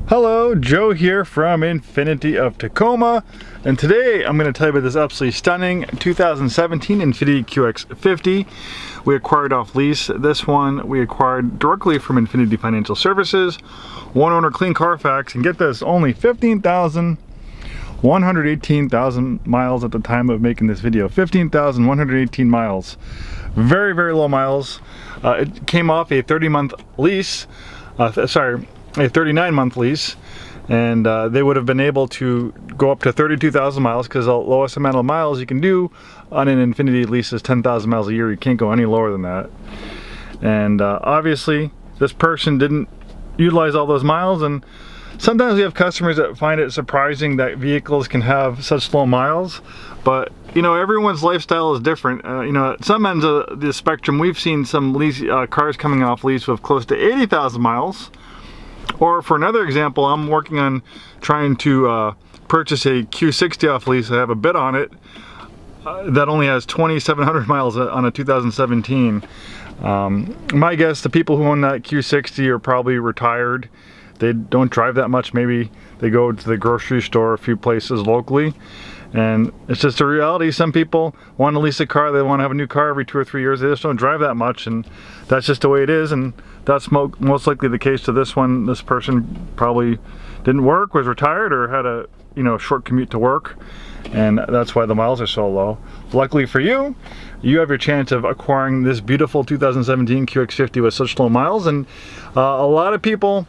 Hello, Joe here from Infiniti of Tacoma, and today I'm going to tell you about this absolutely stunning 2017 Infiniti QX50 we acquired off lease. This one we acquired directly from Infiniti Financial Services, one owner clean Carfax, and get this, only 118,000 miles at the time of making this video. 15,118 miles. Very, very low miles. It came off a 30-month lease, a 39-month lease, and they would have been able to go up to 32,000 miles because the lowest amount of miles you can do on an Infiniti lease is 10,000 miles a year. You can't go any lower than that. And obviously this person didn't utilize all those miles, and sometimes we have customers that find it surprising that vehicles can have such low miles, but you know, everyone's lifestyle is different. You know, at some ends of the spectrum, we've seen some lease cars coming off lease with close to 80,000 miles. Or for another example, I'm working on trying to purchase a Q60 off lease. I have a bid on it that only has 2,700 miles on a 2017. My guess, the people who own that Q60 are probably retired. They don't drive that much. Maybe they go to the grocery store, a few places locally. And it's just a reality. Some people want to lease a car, they want to have a new car every 2 or 3 years. They just don't drive that much, and that's just the way it is. And that's most likely the case to this one. This person probably didn't work, was retired, or had a short commute to work, and that's why the miles are so low. Luckily for you, you have your chance of acquiring this beautiful 2017 QX50 with such low miles. And a lot of people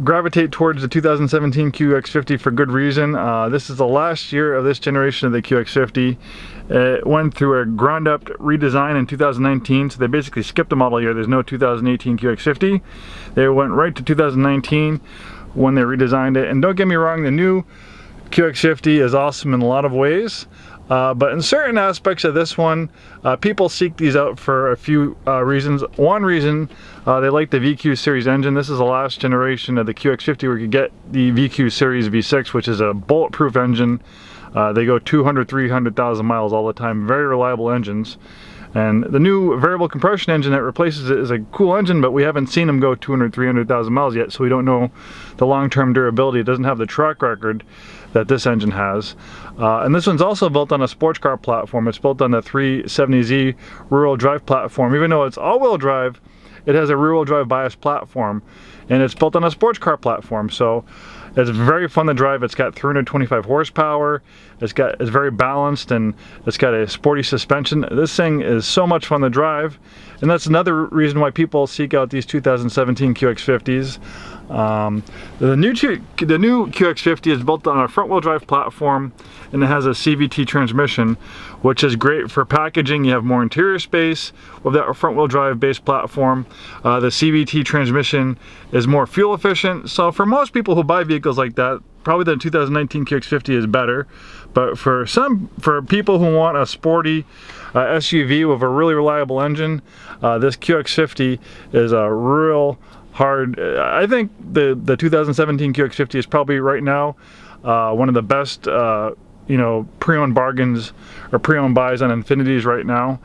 gravitate towards the 2017 QX50 for good reason. This is the last year of this generation of the QX50. It went through a ground up redesign in 2019, so they basically skipped a model year. There's no 2018 QX50. They went right to 2019 when they redesigned it. And don't get me wrong, the new QX50 is awesome in a lot of ways. But in certain aspects of this one, people seek these out for a few reasons. One reason, they like the VQ series engine. This is the last generation of the QX50 where you could get the VQ series V6, which is a bulletproof engine. They go 200, 300,000 miles all the time. Very reliable engines. And the new variable compression engine that replaces it is a cool engine, but we haven't seen them go 200, 300,000 miles yet, so we don't know the long-term durability. It doesn't have the track record that this engine has. And this one's also built on a sports car platform. It's built on the 370Z rear-wheel drive platform. Even though it's all-wheel drive, it has a rear-wheel drive bias platform, and it's built on a sports car platform. So it's very fun to drive. It's got 325 horsepower. It's very balanced, and it's got a sporty suspension. This thing is so much fun to drive, and that's another reason why people seek out these 2017 QX50s. The new QX50 is built on a front-wheel drive platform, and it has a CVT transmission, which is great for packaging. You have more interior space with that front-wheel drive based platform. The CVT transmission is more fuel efficient, so for most people who buy vehicles like that, probably the 2019 QX50 is better. But for people who want a sporty SUV with a really reliable engine, this QX50 is a real hard. I think the 2017 QX50 is probably right now one of the best pre-owned bargains or pre-owned buys on Infinitis right now.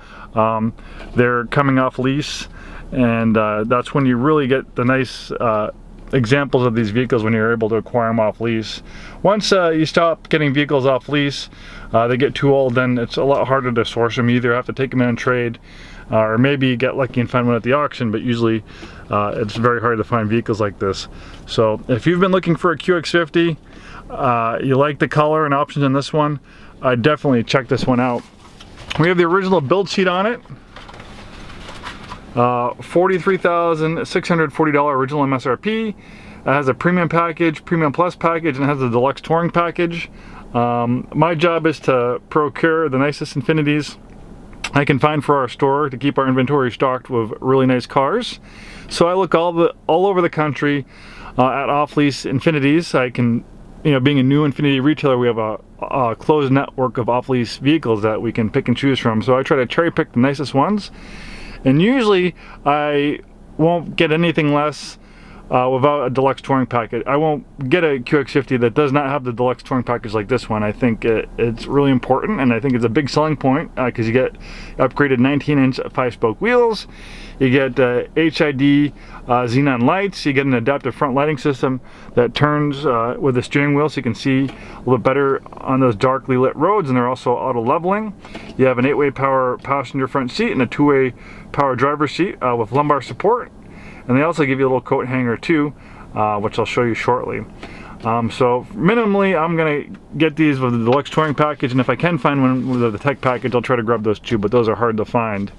They're coming off lease, and that's when you really get the nice examples of these vehicles, when you're able to acquire them off lease. Once you stop getting vehicles off lease, they get too old, then it's a lot harder to source them. You either have to take them in and trade, or maybe get lucky and find one at the auction, but usually it's very hard to find vehicles like this. So if you've been looking for a QX50, you like the color and options in this one, I definitely check this one out. We have the original build sheet on it. $43,640 original MSRP. It has a premium package, premium plus package, and it has a deluxe touring package. My job is to procure the nicest Infinitis I can find for our store to keep our inventory stocked with really nice cars. So I look all over the country at off-lease Infinitis. I can, being a new Infiniti retailer, we have a closed network of off-lease vehicles that we can pick and choose from. So I try to cherry pick the nicest ones. And usually I won't get anything less without a deluxe touring package. I won't get a QX50 that does not have the deluxe touring package like this one. I think it's really important, and I think it's a big selling point because you get upgraded 19-inch 5-spoke wheels, you get HID xenon lights, you get an adaptive front lighting system that turns with the steering wheel so you can see a little bit better on those darkly lit roads, and they're also auto leveling. You have an 8-way power passenger front seat and a 2-way power driver seat with lumbar support. And they also give you a little coat hanger too, which I'll show you shortly. So minimally, I'm gonna get these with the deluxe touring package, and if I can find one with the tech package, I'll try to grab those too, but those are hard to find.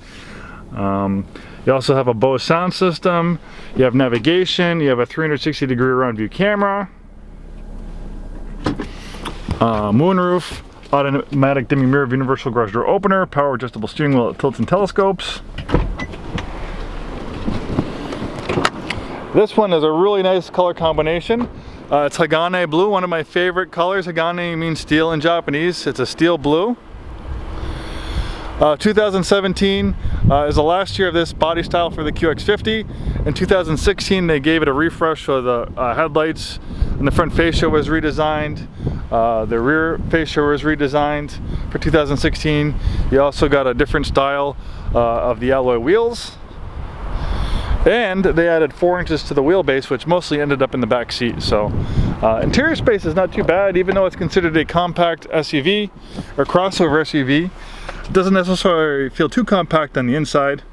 You also have a Bose sound system, you have navigation, you have a 360-degree around view camera, moonroof, automatic dimming mirror, universal garage door opener, power adjustable steering wheel that tilts and telescopes. This one is a really nice color combination. It's Hagane blue, one of my favorite colors. Hagane means steel in Japanese. It's a steel blue. 2017 is the last year of this body style for the QX50. In 2016 they gave it a refresh, so the headlights and the front fascia was redesigned. The rear fascia was redesigned for 2016. You also got a different style of the alloy wheels. And they added 4 inches to the wheelbase, which mostly ended up in the back seat. So interior space is not too bad, even though it's considered a compact SUV or crossover SUV. It doesn't necessarily feel too compact on the inside.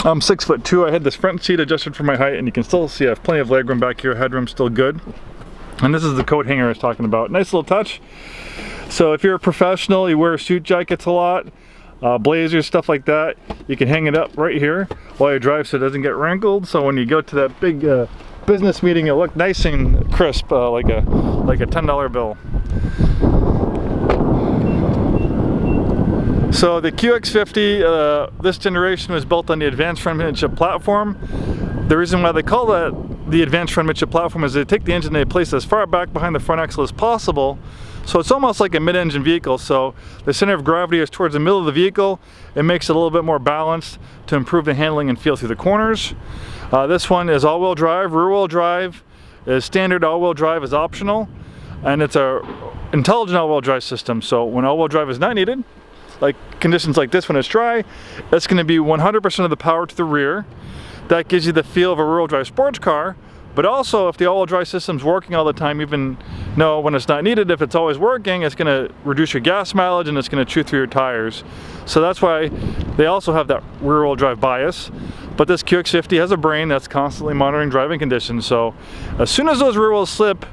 I'm 6'2". I had this front seat adjusted for my height, and you can still see I have plenty of legroom back here. Headroom's still good. And this is the coat hanger I was talking about. Nice little touch. So if you're a professional, you wear suit jackets a lot, blazers, stuff like that, you can hang it up right here while you drive so it doesn't get wrinkled. So when you go to that big business meeting, it'll look nice and crisp, like a $10 bill. So the QX50, this generation was built on the advanced front midship platform. The reason why they call that the advanced front midship platform is they take the engine and they place it as far back behind the front axle as possible. So it's almost like a mid-engine vehicle. So the center of gravity is towards the middle of the vehicle. It makes it a little bit more balanced to improve the handling and feel through the corners. This one is all-wheel drive. Rear-wheel drive is standard, all-wheel drive is optional. And it's a intelligent all-wheel drive system. So when all-wheel drive is not needed, like conditions like this when it's dry, it's going to be 100% of the power to the rear. That gives you the feel of a rear-wheel drive sports car. But also, if the all-wheel drive system's working all the time, even though when it's not needed, if it's always working, it's going to reduce your gas mileage and it's going to chew through your tires. So that's why they also have that rear-wheel drive bias. But this QX50 has a brain that's constantly monitoring driving conditions. So as soon as those rear wheels slip,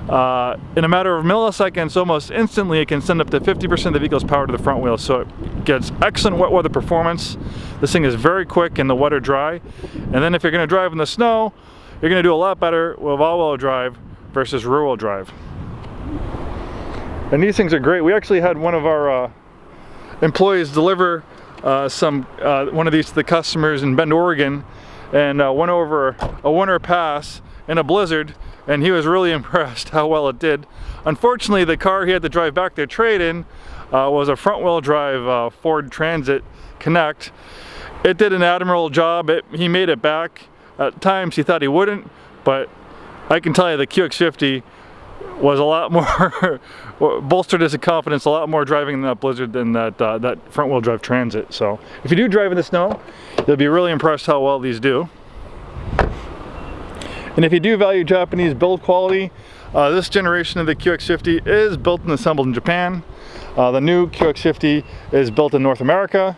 in a matter of milliseconds, almost instantly, it can send up to 50% of the vehicle's power to the front wheels. So it gets excellent wet weather performance. This thing is very quick in the wet or dry. And then if you're going to drive in the snow, you're going to do a lot better with all-wheel drive versus rear-wheel drive. And these things are great. We actually had one of our employees deliver one of these to the customers in Bend, Oregon, and went over a winter pass in a blizzard, and he was really impressed how well it did. Unfortunately, the car he had to drive back their trade-in was a front-wheel drive Ford Transit Connect. It did an admirable job. He made it back. At times he thought he wouldn't, but I can tell you the QX50 was a lot more bolstered his confidence a lot more driving in that blizzard than that front-wheel drive Transit. So if you do drive in the snow, you'll be really impressed how well these do. And if you do value Japanese build quality, this generation of the QX50 is built and assembled in Japan. The new QX50 is built in North America.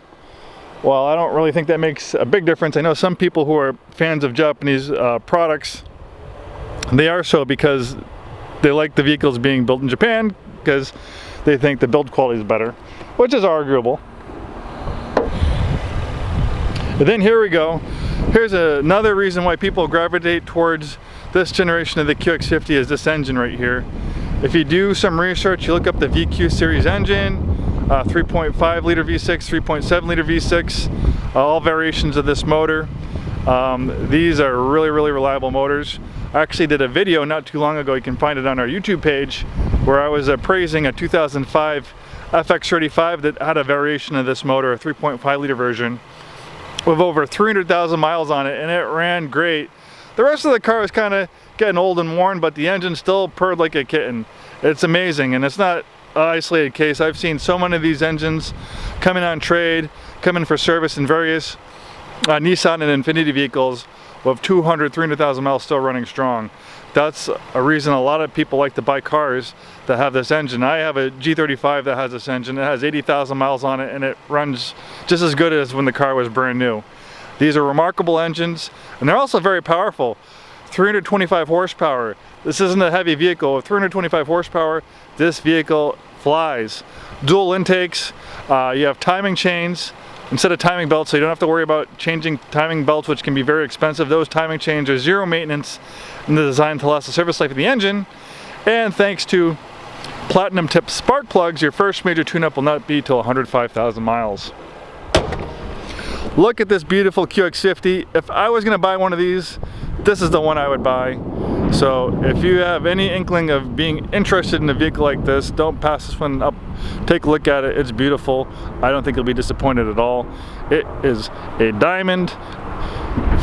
Well, I don't really think that makes a big difference. I know some people who are fans of Japanese products, they are so because they like the vehicles being built in Japan because they think the build quality is better, which is arguable. And then here we go. Here's another reason why people gravitate towards this generation of the QX50 is this engine right here. If you do some research, you look up the VQ series engine, 3.5 liter V6, 3.7 liter V6, all variations of this motor. These are really, really reliable motors. I actually did a video not too long ago, you can find it on our YouTube page, where I was appraising a 2005 FX35 that had a variation of this motor, a 3.5 liter version, with over 300,000 miles on it, and it ran great. The rest of the car is kind of getting old and worn, but the engine still purred like a kitten. It's amazing, and it's not an isolated case. I've seen so many of these engines coming on trade, coming for service in various Nissan and Infiniti vehicles with 200, 300,000 miles still running strong. That's a reason a lot of people like to buy cars that have this engine. I have a G35 that has this engine. It has 80,000 miles on it, and it runs just as good as when the car was brand new. These are remarkable engines, and they're also very powerful. 325 horsepower. This isn't a heavy vehicle. With 325 horsepower, this vehicle flies. Dual intakes, you have timing chains instead of timing belts, so you don't have to worry about changing timing belts, which can be very expensive. Those timing chains are zero maintenance and they're designed to last the service life of the engine. And thanks to platinum tip spark plugs, your first major tune-up will not be till 105,000 miles. Look at this beautiful QX50. If I was gonna buy one of these, this is the one I would buy. So if you have any inkling of being interested in a vehicle like this, don't pass this one up. Take a look at it. It's beautiful. I don't think you'll be disappointed at all. It is a diamond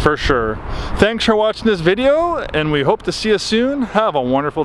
for sure. Thanks for watching this video, and we hope to see you soon. Have a wonderful day.